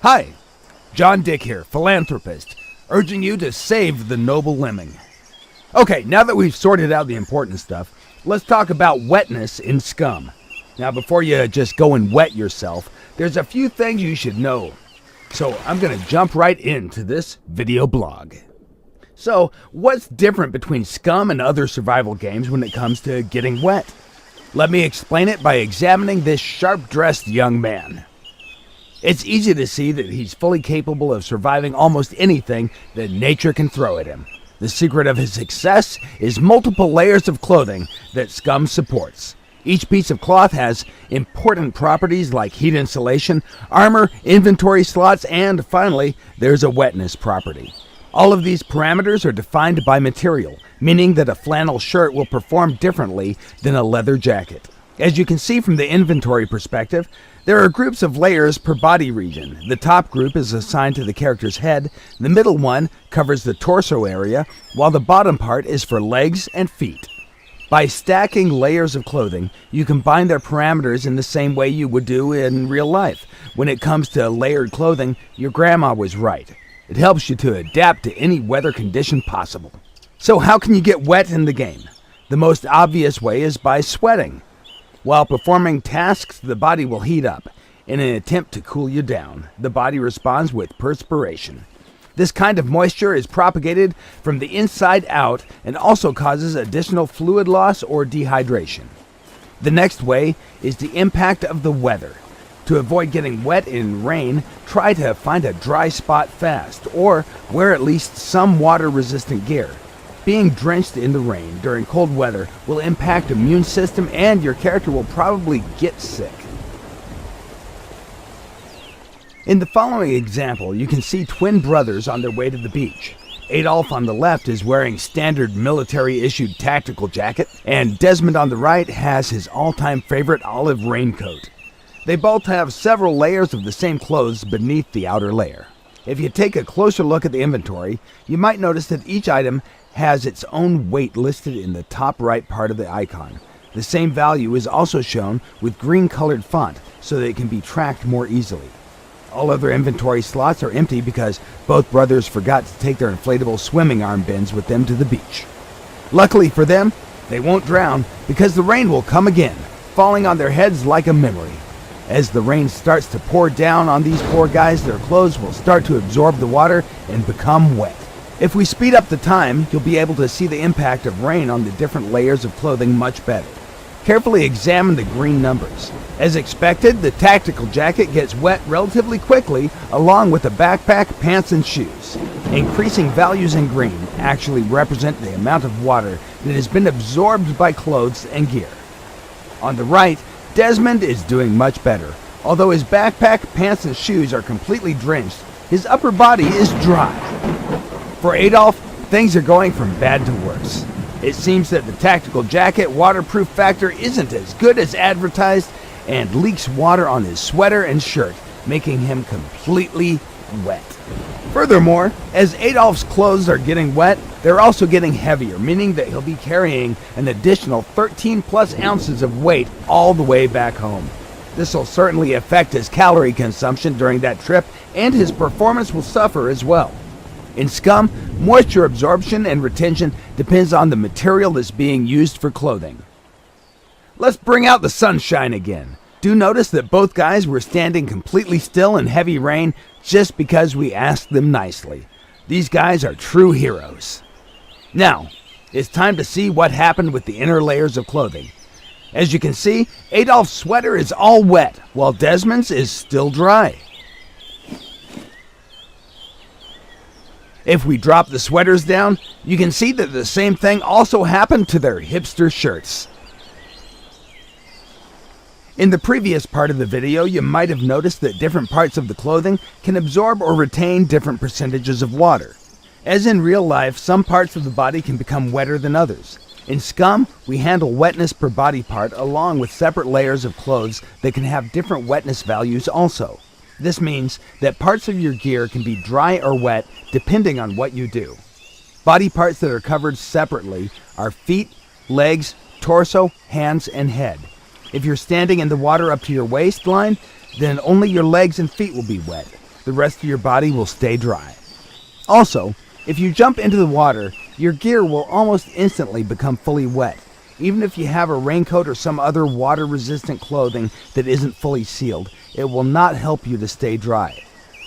Hi, John Dick here, philanthropist, urging you to save the noble lemming. Okay, now that we've sorted out the important stuff, let's talk about wetness in SCUM. Now, before you just go and wet yourself, there's a few things you should know. So I'm going to jump right into this video blog. So, what's different between SCUM and other survival games when it comes to getting wet? Let me explain it by examining this sharp-dressed young man. It's easy to see that he's fully capable of surviving almost anything that nature can throw at him. The secret of his success is multiple layers of clothing that SCUM supports. Each piece of cloth has important properties like heat insulation, armor, inventory slots, and finally, there's a wetness property. All of these parameters are defined by material, meaning that a flannel shirt will perform differently than a leather jacket. As you can see from the inventory perspective, there are groups of layers per body region. The top group is assigned to the character's head, the middle one covers the torso area, while the bottom part is for legs and feet. By stacking layers of clothing, you combine their parameters in the same way you would do in real life. When it comes to layered clothing, your grandma was right. It helps you to adapt to any weather condition possible. So how can you get wet in the game? The most obvious way is by sweating. While performing tasks, the body will heat up. In an attempt to cool you down, the body responds with perspiration. This kind of moisture is propagated from the inside out and also causes additional fluid loss or dehydration. The next way is the impact of the weather. To avoid getting wet in rain, try to find a dry spot fast or wear at least some water-resistant gear. Being drenched in the rain during cold weather will impact the immune system and your character will probably get sick. In the following example, you can see twin brothers on their way to the beach. Adolf on the left is wearing standard military-issued tactical jacket, and Desmond on the right has his all-time favorite olive raincoat. They both have several layers of the same clothes beneath the outer layer. If you take a closer look at the inventory, you might notice that each item has its own weight listed in the top right part of the icon. The same value is also shown with green-colored font so that it can be tracked more easily. All other inventory slots are empty because both brothers forgot to take their inflatable swimming arm bins with them to the beach. Luckily for them, they won't drown because the rain will come again, falling on their heads like a memory. As the rain starts to pour down on these poor guys, their clothes will start to absorb the water and become wet. If we speed up the time, you'll be able to see the impact of rain on the different layers of clothing much better. Carefully examine the green numbers. As expected, the tactical jacket gets wet relatively quickly, along with the backpack, pants, and shoes. Increasing values in green actually represent the amount of water that has been absorbed by clothes and gear. On the right, Desmond is doing much better. Although his backpack, pants, and shoes are completely drenched, his upper body is dry. For Adolf, things are going from bad to worse. It seems that the tactical jacket waterproof factor isn't as good as advertised and leaks water on his sweater and shirt, making him completely wet. Furthermore, as Adolf's clothes are getting wet, they're also getting heavier, meaning that he'll be carrying an additional 13 plus ounces of weight all the way back home. This will certainly affect his calorie consumption during that trip, and his performance will suffer as well. In SCUM, moisture absorption and retention depends on the material that's being used for clothing. Let's bring out the sunshine again. Do notice that both guys were standing completely still in heavy rain just because we asked them nicely. These guys are true heroes. Now, it's time to see what happened with the inner layers of clothing. As you can see, Adolf's sweater is all wet, while Desmond's is still dry. If we drop the sweaters down, you can see that the same thing also happened to their hipster shirts. In the previous part of the video, you might have noticed that different parts of the clothing can absorb or retain different percentages of water. As in real life, some parts of the body can become wetter than others. In SCUM, we handle wetness per body part along with separate layers of clothes that can have different wetness values also. This means that parts of your gear can be dry or wet depending on what you do. Body parts that are covered separately are feet, legs, torso, hands, and head. If you're standing in the water up to your waistline, then only your legs and feet will be wet. the rest of your body will stay dry. Also, if you jump into the water, your gear will almost instantly become fully wet, even if you have a raincoat or some other water-resistant clothing that isn't fully sealed. It will not help you to stay dry.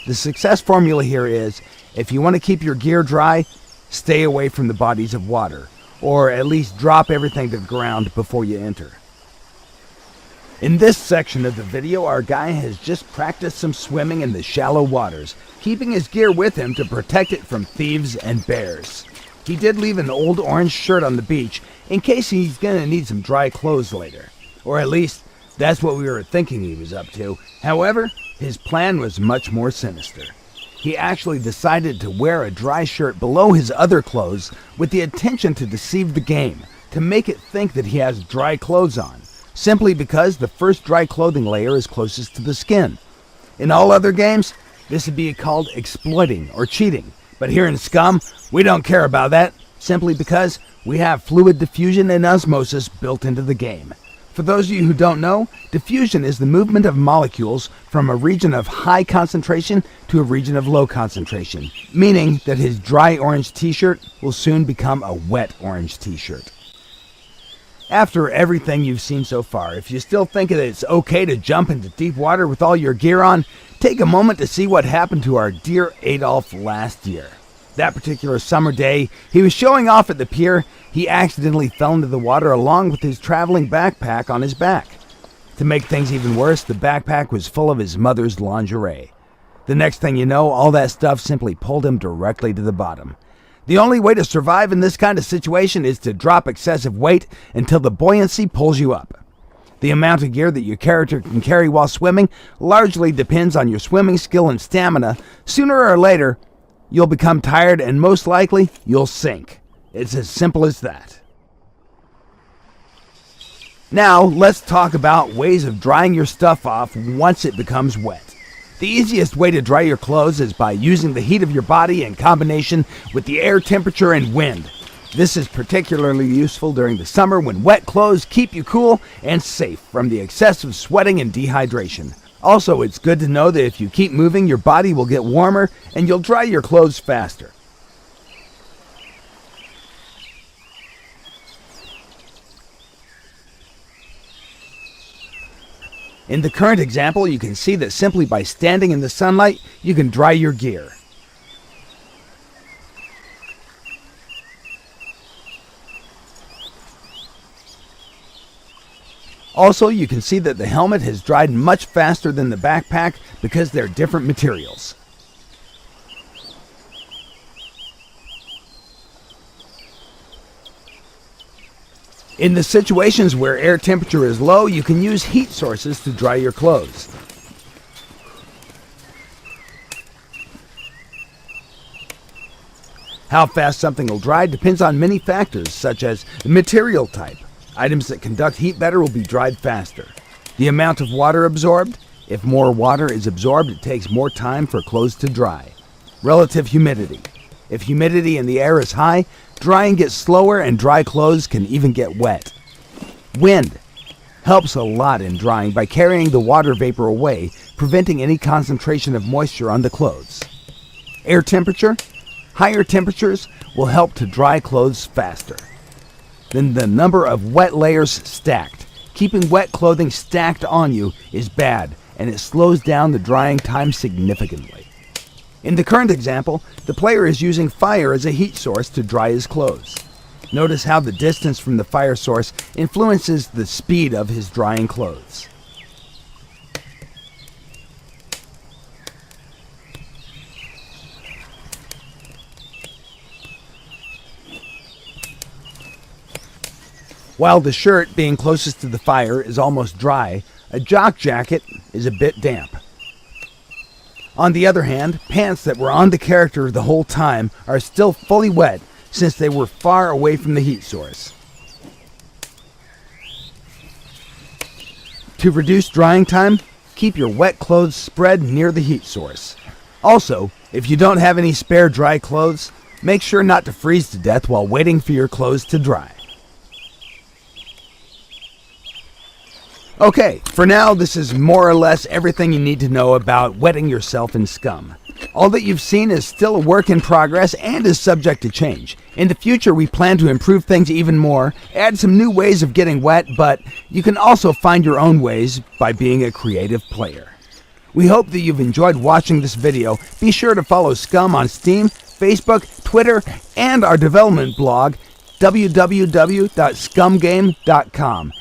The success formula here is, if you want to keep your gear dry, stay away from the bodies of water, or at least drop everything to the ground before you enter. In this section of the video, our guy has just practiced some swimming in the shallow waters, keeping his gear with him to protect it from thieves and bears. He did leave an old orange shirt on the beach in case he's gonna need some dry clothes later. Or at least, that's what we were thinking he was up to. However, his plan was much more sinister. He actually decided to wear a dry shirt below his other clothes with the intention to deceive the game, to make it think that he has dry clothes on, simply because the first dry clothing layer is closest to the skin. In all other games, this would be called exploiting or cheating, but here in SCUM, we don't care about that, simply because we have fluid diffusion and osmosis built into the game. For those of you who don't know, diffusion is the movement of molecules from a region of high concentration to a region of low concentration, meaning that his dry orange t-shirt will soon become a wet orange t-shirt. After everything you've seen so far, if you still think that it's okay to jump into deep water with all your gear on, take a moment to see what happened to our dear Adolf last year. That particular summer day, he was showing off at the pier. He accidentally fell into the water along with his traveling backpack on his back. To make things even worse, the backpack was full of his mother's lingerie. The next thing you know, all that stuff simply pulled him directly to the bottom. The only way to survive in this kind of situation is to drop excessive weight until the buoyancy pulls you up. The amount of gear that your character can carry while swimming largely depends on your swimming skill and stamina. Sooner or later, you'll become tired and most likely you'll sink. It's as simple as that. Now, let's talk about ways of drying your stuff off once it becomes wet. The easiest way to dry your clothes is by using the heat of your body in combination with the air temperature and wind. This is particularly useful during the summer when wet clothes keep you cool and safe from the excessive sweating and dehydration. Also, it's good to know that if you keep moving, your body will get warmer and you'll dry your clothes faster. In the current example, you can see that simply by standing in the sunlight, you can dry your gear. Also, you can see that the helmet has dried much faster than the backpack because they're different materials. In the situations where air temperature is low, you can use heat sources to dry your clothes. How fast something will dry depends on many factors, such as the material type. Items that conduct heat better will be dried faster. The amount of water absorbed. If more water is absorbed, it takes more time for clothes to dry. Relative humidity. If humidity in the air is high, drying gets slower and dry clothes can even get wet. Wind helps a lot in drying by carrying the water vapor away, preventing any concentration of moisture on the clothes. Air temperature. Higher temperatures will help to dry clothes faster. Then the number of wet layers stacked. Keeping wet clothing stacked on you is bad, and it slows down the drying time significantly. In the current example, the player is using fire as a heat source to dry his clothes. Notice how the distance from the fire source influences the speed of his drying clothes. While the shirt, being closest to the fire, is almost dry, a jock jacket is a bit damp. On the other hand, pants that were on the character the whole time are still fully wet since they were far away from the heat source. To reduce drying time, keep your wet clothes spread near the heat source. Also, if you don't have any spare dry clothes, make sure not to freeze to death while waiting for your clothes to dry. Okay, for now, this is more or less everything you need to know about wetting yourself in SCUM. All that you've seen is still a work in progress and is subject to change. In the future, we plan to improve things even more, add some new ways of getting wet, but you can also find your own ways by being a creative player. We hope that you've enjoyed watching this video. Be sure to follow SCUM on Steam, Facebook, Twitter, and our development blog, www.scumgame.com.